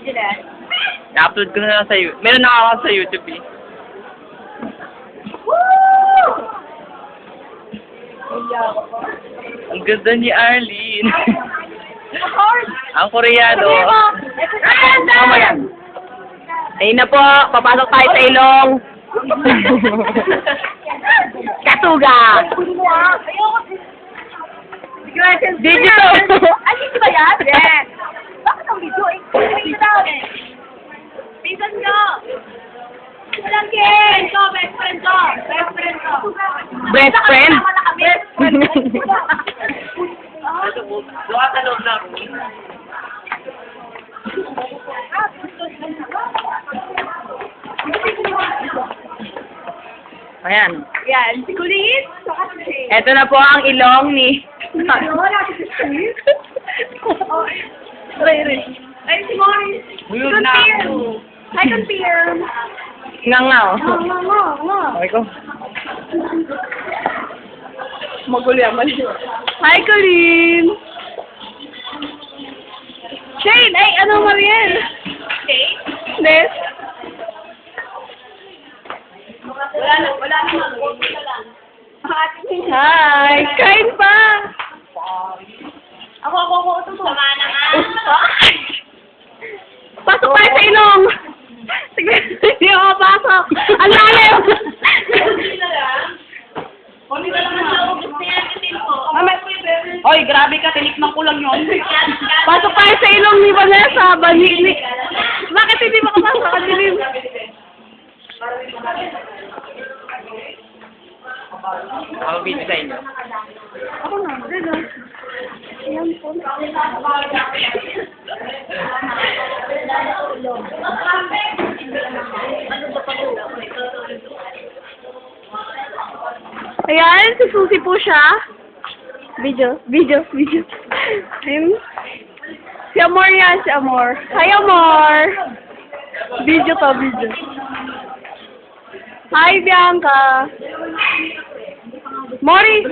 Jeanette? I-upload ko na lang sa YouTube. Meron na ako sa YouTube eh. Woo! Ang ganda ni Arlene. Of course! Ang Koreano. Oh my God. Ayun na po, papasok tayo sa ilong. Kasuga! Video to. Ay, hindi ba yan? Yes. Bakit ang video? Pinsan daw eh. Pinsan ko. Walang game. Best friend ko. Best friend ko. Best friend? Sama na kami. Best friend ko. Doon sa loob ng room. Ayan. Yan, si Kulit. Ito na po ang ilong ni... Ay, si Morris. Weird na ako. I confirm. Ngangaw. Okay ko. Magulo yan, mali. Hi, Colleen. Shane, ay, ano Mariel? Shane? Yes. Wala na. Huwag na lang. Hi, kain pa. Ako. Sama naman. Pasok tayo sa ilong. Sige, hindi ako pasok. Ang lalim. Oy, grabe ka, tinikman ko lang yun. Pasok tayo sa ilong ni Vanessa. Banili. Bakit hindi makapasok? Ang dilim. Ako video sa inyo. Ako na. Dito. Ayan po. Ayan, si Susie po siya. Video. Ayun. Si Amor yan, si Amor. Hi, Amor! Video. Hi, Bianca! Mori!